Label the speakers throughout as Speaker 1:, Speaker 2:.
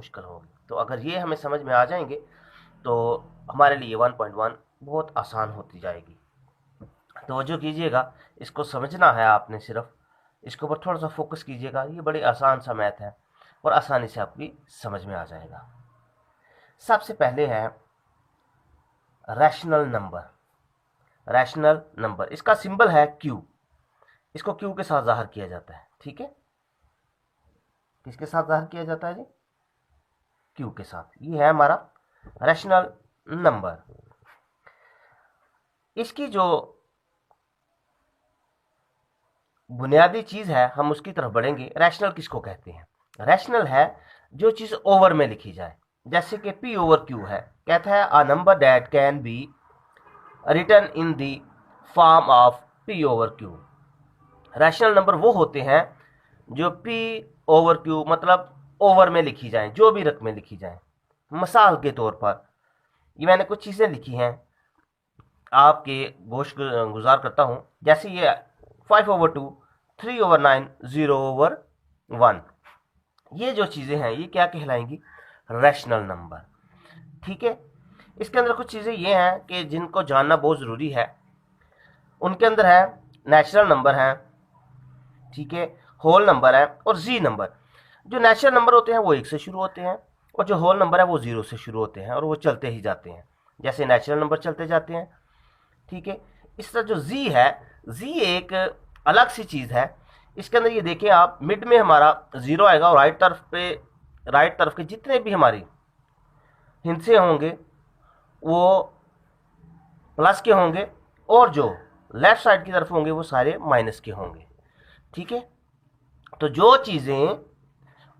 Speaker 1: मुश्किल होगी। तो अगर ये हमें समझ में आ जाएंगे तो हमारे लिए 1.1 बहुत आसान होती जाएगी। तवज्जो कीजिएगा, इसको समझना है आपने, सिर्फ इसके ऊपर थोड़ा सा फोकस कीजिएगा। ये बड़ी आसान सा मैथ है और आसानी से आपकी समझ में आ जाएगा। सबसे पहले है रैशनल नंबर। रैशनल नंबर, इसका सिंबल है क्यू। इसको क्यू के साथ जाहिर किया जाता है। ठीक है, किसके साथ जाहिर किया जाता है जी? क्यू के साथ। ये है हमारा रैशनल नंबर। इसकी जो बुनियादी चीज है हम उसकी तरफ बढ़ेंगे। रैशनल किसको कहते हैं? रैशनल है जो चीज ओवर में लिखी जाए, जैसे कि पी ओवर क्यू है। कहता है a number that can be written in the form of p over q. Rational number वो होते हैं जो पी ओवर क्यू मतलब ओवर में लिखी जाए, जो भी रकमें लिखी जाए। मिसाल के तौर पर ये मैंने कुछ चीज़ें लिखी हैं, आपके गोश गुजार करता हूँ। जैसे ये 5/2, 3/9, 0/1, ये जो चीज़ें हैं ये क्या कहलाएंगी? Rational number. ठीक है, इसके अंदर कुछ चीज़ें ये हैं कि जिनको जानना बहुत ज़रूरी है। उनके अंदर है नेचुरल नंबर है, ठीक है, होल नंबर है और जी नंबर। जो नेचुरल नंबर होते हैं वो 1 से शुरू होते हैं और जो होल नंबर है वो 0 से शुरू होते हैं और वो चलते ही जाते हैं, जैसे नेचुरल नंबर चलते जाते हैं। ठीक है, इस तरह जो जी है, जी एक अलग सी चीज़ है। इसके अंदर ये देखिए आप, मिड में हमारा 0 आएगा और राइट तरफ के जितने भी हमारी हिस्से होंगे वो प्लस के होंगे और जो लेफ्ट साइड की तरफ होंगे वो सारे माइनस के होंगे। ठीक है, तो जो चीज़ें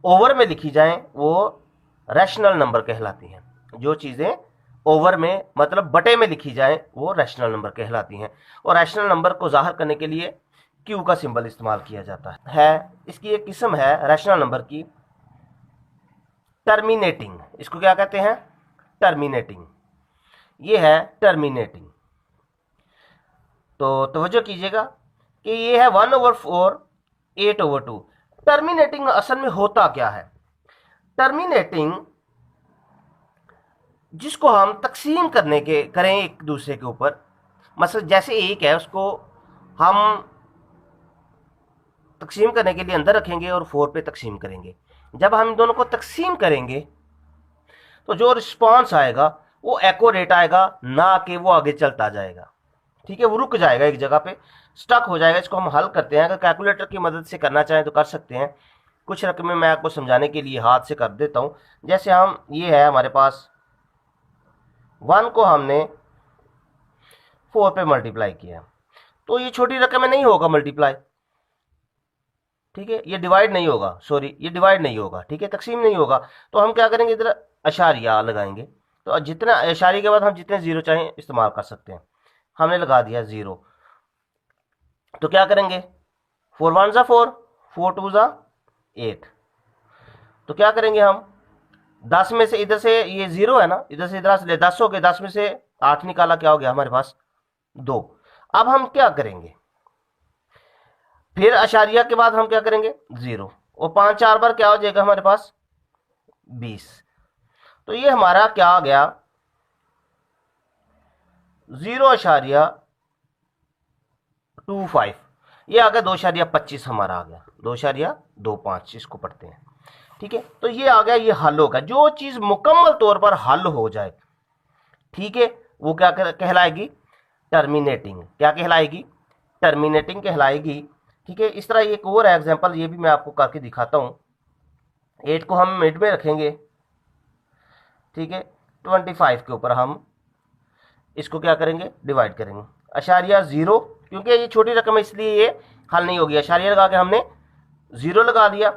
Speaker 1: ओवर में लिखी जाएं वो रैशनल नंबर कहलाती हैं। जो चीज़ें ओवर में मतलब बटे में लिखी जाएं वो रैशनल नंबर कहलाती हैं। और रैशनल नंबर को जाहिर करने के लिए क्यू का सिंबल इस्तेमाल किया जाता है। इसकी एक किस्म है रैशनल नंबर की टर्मिनेटिंग। इसको क्या कहते हैं? टर्मिनेटिंग। ये है टर्मिनेटिंग। तो तवज्जो कीजिएगा कि ये है 1/4, 8/2। टर्मिनेटिंग असल में होता क्या है? टर्मिनेटिंग जिसको हम तकसीम करें एक दूसरे के ऊपर, मतलब जैसे एक है उसको हम तकसीम करने के लिए अंदर रखेंगे और 4 पे तकसीम करेंगे। जब हम इन दोनों को तकसीम करेंगे तो जो रिस्पॉन्स आएगा वो एक्यूरेट आएगा, ना कि वो आगे चलता जाएगा। ठीक है, वो रुक जाएगा एक जगह पे, स्टक हो जाएगा। इसको हम हल करते हैं। अगर कैलकुलेटर की मदद से करना चाहें तो कर सकते हैं। कुछ रकमें मैं आपको समझाने के लिए हाथ से कर देता हूँ। जैसे हम, ये है हमारे पास 1 को हमने 4 पे मल्टीप्लाई किया, तो ये छोटी रकम में नहीं होगा मल्टीप्लाई। ठीक है, ये डिवाइड नहीं होगा, सॉरी ये डिवाइड नहीं होगा। ठीक है, तकसीम नहीं होगा। तो हम क्या करेंगे, इधर अशारिया लगाएंगे। तो जितना अशारी के बाद हम जितने जीरो चाहें इस्तेमाल कर सकते हैं। हमने लगा दिया 0। तो क्या करेंगे, 4 1 ज़ा 4, 4 2 ज़ा 8। तो क्या करेंगे हम, 10 में से इधर से ये 0 है ना, इधर से इधर से 10 हो गए, 10 में से 8 निकाला, क्या हो गया हमारे पास 2। अब हम क्या करेंगे, फिर अशारिया के बाद हम क्या करेंगे 0, और 5 4 बार क्या हो जाएगा हमारे पास 20। तो ये हमारा क्या आ गया 0.25। ये आ गया 2.25 हमारा आ गया 2.25, इसको पढ़ते हैं। ठीक है, तो ये आ गया, ये हल होगा। जो चीज मुकम्मल तौर पर हल हो जाए, ठीक है, वो क्या कहलाएगी? टर्मिनेटिंग। क्या कहलाएगी? टर्मिनेटिंग कहलाएगी। ठीक है, इस तरह एक और एग्जांपल ये भी मैं आपको करके दिखाता हूं। 8 को हम मिड में रखेंगे, ठीक है, 25 के ऊपर हम इसको क्या करेंगे, डिवाइड करेंगे। अशारिया 0, क्योंकि ये छोटी रकम है इसलिए ये हल नहीं होगी। अशारिया लगा के हमने 0 लगा दिया,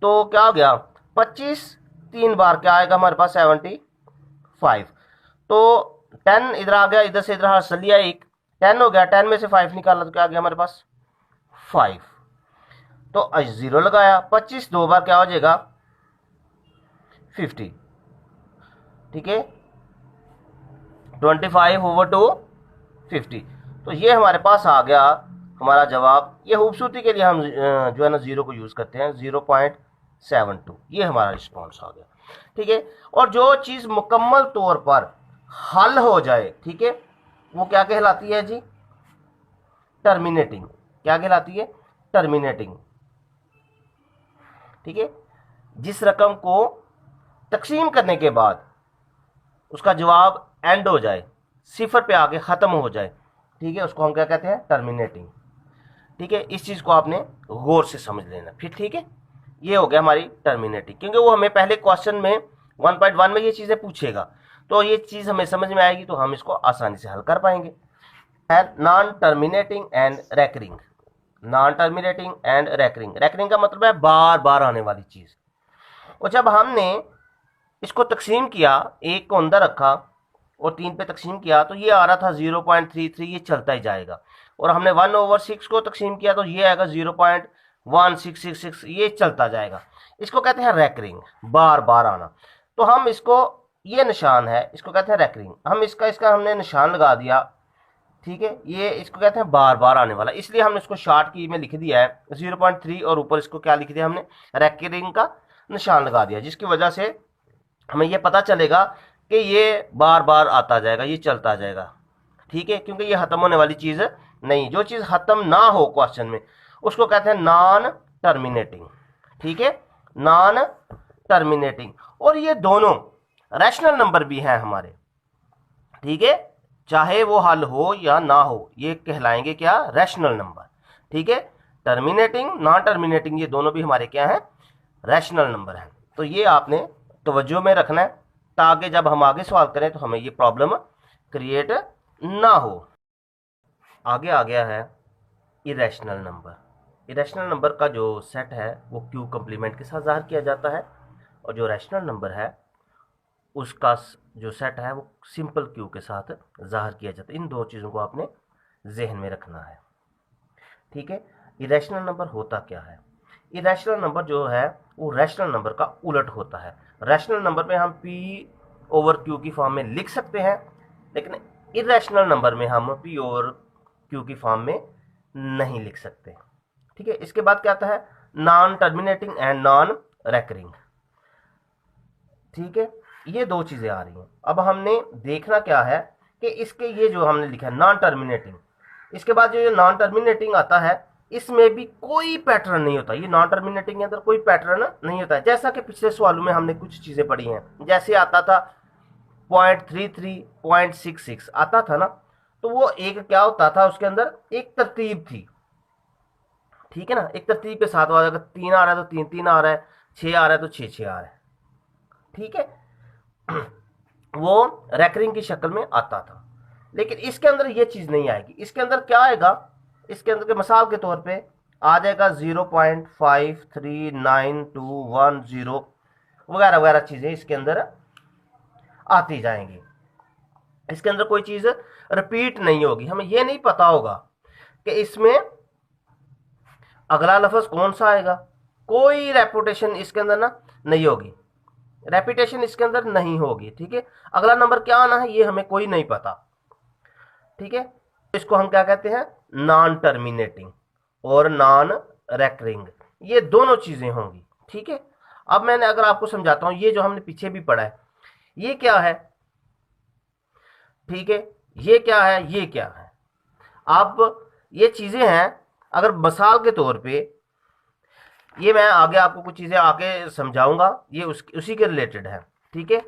Speaker 1: तो क्या हो गया 25, 3 बार क्या आएगा हमारे पास 75। तो 10 इधर आ गया, इधर से इधर हल लिया, 1 10 हो गया। 10 में से 5 निकाला तो क्या आ गया हमारे पास 5। तो 0 लगाया, 25 2 बार क्या हो जाएगा 50। ठीक है, 25/2 50। तो ये हमारे पास आ गया हमारा जवाब। ये खूबसूरती के लिए हम जो है ना 0 को यूज़ करते हैं, 0.72। ये हमारा रिस्पॉन्स आ गया। ठीक है। और जो चीज मुकम्मल तौर पर हल हो जाए, ठीक है, वो क्या कहलाती है जी? टर्मिनेटिंग। क्या कहलाती है? टर्मिनेटिंग। ठीक है। जिस रकम को तकसीम करने के बाद उसका जवाब एंड हो जाए, सिफर पे आके खत्म हो जाए, ठीक है, उसको हम क्या कहते हैं? टर्मिनेटिंग। ठीक है, इस चीज को आपने गौर से समझ लेना फिर। ठीक है, ये हो गया हमारी टर्मिनेटिंग, क्योंकि वो हमें पहले क्वेश्चन में 1.1 में ये चीजें पूछेगा, तो ये चीज हमें समझ में आएगी तो हम इसको आसानी से हल कर पाएंगे। Non terminating and recurring. Non terminating and recurring, recurring का मतलब है बार बार आने वाली चीज। और जब हमने इसको तकसीम किया, एक को अंदर रखा और 3 पे तकसीम किया, तो ये आ रहा था 0.33, ये चलता ही जाएगा। और हमने 1/6 को तकसीम किया तो ये आएगा 0.1666, ये चलता जाएगा। इसको कहते हैं रैकरिंग, बार बार आना। तो हम इसको, ये निशान है, इसको कहते हैं रैकरिंग। हम इसका इसका हमने निशान लगा दिया, ठीक है, ये इसको कहते हैं बार बार आने वाला, इसलिए हमने इसको शॉर्ट की में लिख दिया है 0.3 और ऊपर इसको क्या लिख दिया हमने? रैकरिंग का निशान लगा दिया, जिसकी वजह से हमें ये पता चलेगा कि ये बार बार आता जाएगा, ये चलता जाएगा। ठीक है, क्योंकि ये खत्म होने वाली चीज नहीं, जो चीज खत्म ना हो क्वेश्चन में उसको कहते हैं नॉन टर्मिनेटिंग। ठीक है, नॉन टर्मिनेटिंग। और ये दोनों रैशनल नंबर भी हैं हमारे, ठीक है, चाहे वो हल हो या ना हो, ये कहलाएंगे क्या? Rational number. ठीक है, टर्मिनेटिंग, नॉन टर्मिनेटिंग, ये दोनों भी हमारे क्या हैं? रैशनल नंबर हैं। तो ये आपने तवज्जो में रखना है, ताकि जब हम आगे सवाल करें तो हमें ये प्रॉब्लम क्रिएट ना हो। आगे आ गया है इरेशनल नंबर। इरेशनल नंबर का जो सेट है वो क्यू कंप्लीमेंट के साथ ज़ाहिर किया जाता है, और जो रैशनल नंबर है उसका जो सेट है वो सिंपल क्यू के साथ ज़ाहिर किया जाता है। इन दो चीज़ों को आपने जहन में रखना है। ठीक है, इरेशनल नंबर होता क्या है? इरेशनल नंबर जो है वो रैशनल नंबर का उलट होता है। रैशनल नंबर में हम P/Q की फॉर्म में लिख सकते हैं, लेकिन इरेशनल नंबर में हम P/Q की फॉर्म में नहीं लिख सकते। ठीक है, इसके बाद क्या आता है? Non terminating and non recurring. ठीक है, ये दो चीजें आ रही हैं। अब हमने देखना क्या है कि इसके ये जो हमने लिखा है नॉन टर्मिनेटिंग, इसके बाद जो ये नॉन टर्मिनेटिंग आता है इसमें भी कोई पैटर्न नहीं होता। ये नॉन टर्मिनेटिंग के अंदर कोई पैटर्न नहीं होता है, जैसा कि पिछले सवालों में हमने कुछ चीजें पढ़ी हैं। जैसे आता था 0.33, 0.66 आता था ना, तो वो एक क्या होता था, उसके अंदर एक तरतीब थी। ठीक है ना, एक तरतीब के साथ आ जाएगा, 3 आ रहा है तो 3 आ रहा है, 6 आ रहा है तो 6 आ रहा है। ठीक है, वो रैकरिंग की शक्ल में आता था। लेकिन इसके अंदर ये चीज नहीं आएगी। इसके अंदर क्या आएगा? इसके अंदर के मिसाल के तौर पे आ जाएगा 0.53921 वगैरह वगैरह चीजें इसके अंदर आती जाएंगी। इसके अंदर कोई चीज रिपीट नहीं होगी। हमें यह नहीं पता होगा कि इसमें अगला लफ्ज कौन सा आएगा। कोई रेपुटेशन इसके अंदर ना नहीं होगी, रेपिटेशन इसके अंदर नहीं होगी। ठीक है, अगला नंबर क्या आना है ये हमें कोई नहीं पता। ठीक है, इसको हम क्या कहते हैं? नॉन टर्मिनेटिंग और नॉन रैकरिंग, ये दोनों चीजें होंगी। ठीक है, अब मैंने अगर आपको समझाता हूं, ये जो हमने पीछे भी पढ़ा है ये क्या है? ठीक है, ये क्या है, ये क्या है? अब ये चीजें हैं, अगर मिसाल के तौर पे ये मैं आगे आपको कुछ चीजें आगे समझाऊंगा, ये उसी के रिलेटेड है। ठीक है,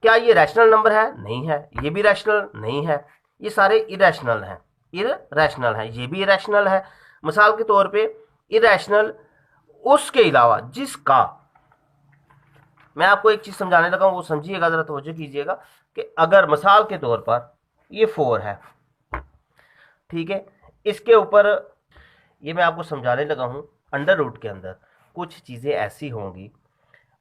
Speaker 1: क्या ये रैशनल नंबर है? नहीं है। ये भी रैशनल नहीं है, ये सारे इरेशनल हैं। इरेशनल है, ये भी इरेशनल है। मिसाल के तौर पे इरेशनल उसके अलावा जिसका, मैं आपको एक चीज समझाने लगा हूं, वो समझिएगा, जरा तवज्जो कीजिएगा कि अगर मिसाल के तौर पर ये 4 है, ठीक है, इसके ऊपर ये मैं आपको समझाने लगा हूं, अंडर रूट के अंदर कुछ चीजें ऐसी होंगी,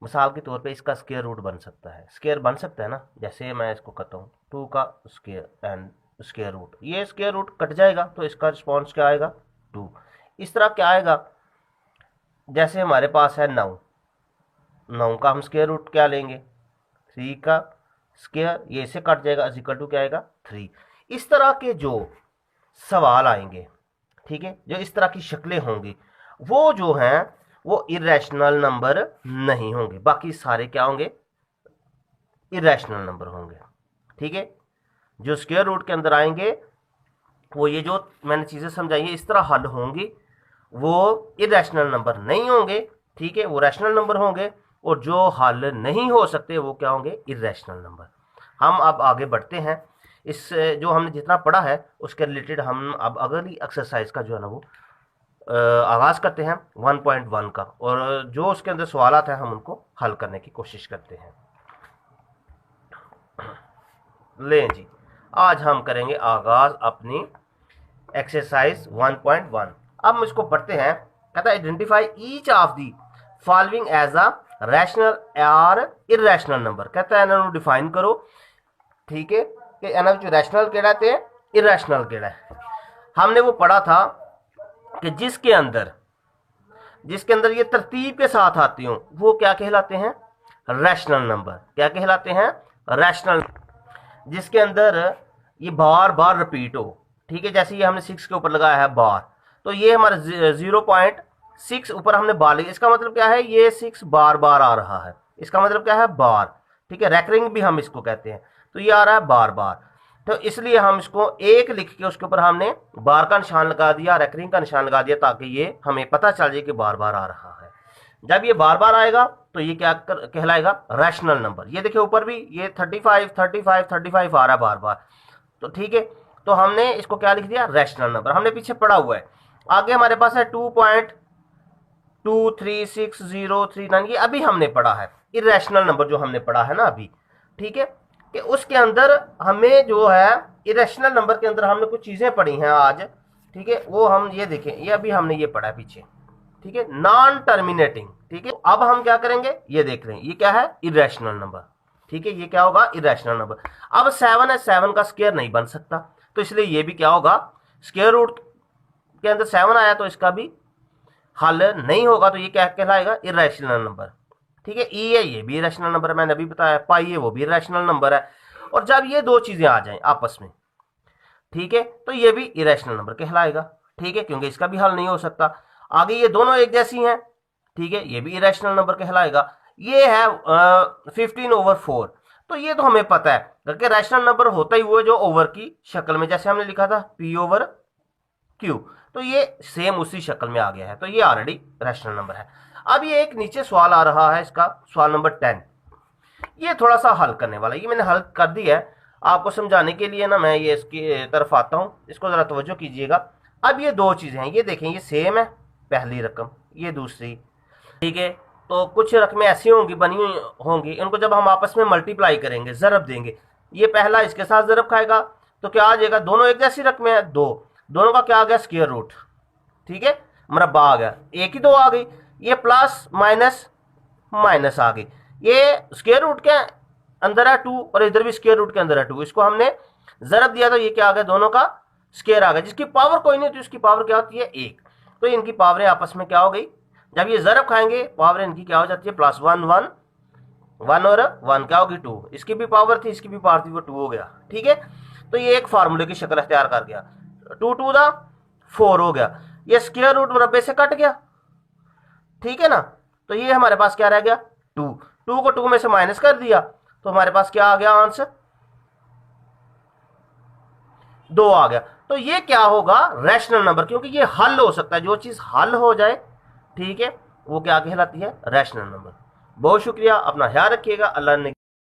Speaker 1: मिसाल के तौर पे इसका स्क्वायर रूट बन सकता है। स्क्वायर बन सकता है ना, जैसे मैं इसको करता हूँ 2 का स्क्वायर एंड स्क्वायर रूट, ये स्क्वायर रूट कट जाएगा तो इसका रिस्पॉन्स क्या आएगा? 2। इस तरह क्या आएगा? जैसे हमारे पास है 9, 9 का हम स्क्वायर रूट क्या लेंगे? 3 का स्क्वायर, ये इससे कट जाएगा, इक्वल टू क्या आएगा? 3। इस तरह के जो सवाल आएंगे, ठीक है, जो इस तरह की शक्लें होंगी, वो जो हैं वो इरेशनल नंबर नहीं होंगे, बाकी सारे क्या होंगे? इरेशनल नंबर होंगे। ठीक है, जो स्क्वायर रूट के अंदर आएंगे वो ये जो मैंने चीजें समझाई है इस तरह हल होंगी, वो इरेशनल नंबर नहीं होंगे। ठीक है, वो रैशनल नंबर होंगे, और जो हल नहीं हो सकते वो क्या होंगे, इरेशनल नंबर। हम अब आगे बढ़ते हैं, इस जो हमने जितना पढ़ा है उसके रिलेटेड हम अब अगली एक्सरसाइज का जो है ना वो आगाज करते हैं 1.1 का, और जो उसके अंदर सवालात हैं हम उनको हल करने की कोशिश करते हैं। लें जी, आज हम करेंगे आगाज अपनी एक्सरसाइज 1.1। अब हम इसको पढ़ते हैं। कहता है identify each of the following as a rational और इरेशनल नंबर। कहता है इन्होंने डिफाइन करो। ठीक है, कि इन्होंने जो रैशनल केड़ा थे इरेशनल केड़ा है। हमने वो पढ़ा था कि जिसके अंदर ये तरतीब के साथ आती हो वो क्या कहलाते हैं, रैशनल नंबर। क्या कहलाते हैं, रैशनल। जिसके अंदर ये बार बार रिपीट हो। ठीक है, जैसे ये हमने 6 के ऊपर लगाया है बार, तो ये हमारा 0.6 ऊपर हमने बार लिया। इसका मतलब क्या है, ये 6 बार बार आ रहा है। इसका मतलब क्या है, बार। ठीक है, रैकरिंग भी हम इसको कहते हैं। तो ये आ रहा है बार बार, तो इसलिए हम इसको एक लिख के उसके ऊपर हमने बार का निशान लगा दिया, रैकरिंग का निशान लगा दिया, ताकि ये हमें पता चल जाए कि बार बार आ रहा है। जब ये बार बार आएगा तो ये क्या कहलाएगा, रैशनल नंबर। ये देखिए ऊपर भी ये 35 35 35 आ रहा है बार बार। तो ठीक है, तो हमने इसको क्या लिख दिया, रैशनल नंबर। हमने पीछे पढ़ा हुआ है। आगे हमारे पास है 2.23603, ये अभी हमने पढ़ा है। इरेशनल नंबर जो हमने पढ़ा है ना अभी। ठीक है, कि उसके अंदर हमें जो है इरेशनल नंबर के अंदर हमने कुछ चीजें पढ़ी हैं आज। ठीक है, वो हम ये देखें, ये अभी हमने ये पढ़ा है पीछे। ठीक है, नॉन टर्मिनेटिंग। ठीक है, अब हम क्या करेंगे, ये देख रहे हैं ये क्या है, इरेशनल नंबर। ठीक है, ये क्या होगा, इरेशनल नंबर। अब 7 है, 7 का स्क्वायर नहीं बन सकता, तो इसलिए ये भी क्या होगा, स्क्वायर रूट के अंदर 7 आया तो इसका भी हल नहीं होगा, तो ये क्या कहलाएगा, इरेशनल नंबर। ठीक है, ई है, ये भी इरेशनल नंबर है, मैंने अभी बताया। पाई है, वो भी इरेशनल नंबर है। और जब ये दो चीजें आ जाएं आपस में, ठीक है, तो ये भी इरेशनल नंबर कहलाएगा। ठीक है, क्योंकि इसका भी हल नहीं हो सकता। आगे ये दोनों एक जैसी हैं। ठीक है, ये भी इरेशनल नंबर कहलाएगा। ये है 15/4, तो ये तो हमें पता है कि रैशनल नंबर होता ही वो है जो ओवर की शक्ल में, जैसे हमने लिखा था P/Q, तो ये सेम उसी शक्ल में आ गया है, तो ये ऑलरेडी रैशनल नंबर है। अब ये एक नीचे सवाल आ रहा है, इसका सवाल नंबर 10। ये थोड़ा सा हल करने वाला, ये मैंने हल कर दिया है आपको समझाने के लिए ना, मैं ये इसकी तरफ आता हूं, इसको जरा तवज्जो कीजिएगा। अब ये दो चीजें हैं, ये देखें, ये सेम है, पहली रकम, ये दूसरी। ठीक है, तो कुछ रकमें ऐसी होंगी, बनी हुई होंगी, इनको जब हम आपस में मल्टीप्लाई करेंगे, जरब देंगे, ये पहला इसके साथ जरब खाएगा, तो क्या आ जाएगा, दोनों एक जैसी रकमें हैं, दोनों का क्या आ गया, स्क्वायर रूट। ठीक है, मरब्बा आ गया, एक ही दो आ गई। ये प्लस माइनस माइनस आ गई। ये स्क्वायर रूट के अंदर है 2, और इधर भी स्क्वायर रूट के अंदर है 2। इसको हमने जरब दिया तो ये क्या आ गया, दोनों का स्क्वायर आ गया। जिसकी पावर कोई नहीं, तो इसकी पावर क्या होती है, 1। तो इनकी पावरें आपस में क्या हो गई, जब ये जरब खाएंगे पावर इनकी क्या हो जाती है, +1 1 1 और 1 क्या होगी, 2। इसकी भी पावर थी, इसकी भी पावर थी, वो 2 हो गया। ठीक है, तो ये एक फार्मूले की शक्ल अख्तियार कर गया। 2 2 4 हो गया। ये स्क्वायर रूट मुरब्बे से कट गया। ठीक है ना, तो ये हमारे पास क्या रह गया, 2 को 2 में से माइनस कर दिया, तो हमारे पास क्या आ गया, आंसर 2 आ गया। तो ये क्या होगा, रैशनल नंबर, क्योंकि ये हल हो सकता है। जो चीज हल हो जाए, ठीक है, वो क्या कहलाती है, रैशनल नंबर। बहुत शुक्रिया, अपना ख्याल रखिएगा। अल्लाह ने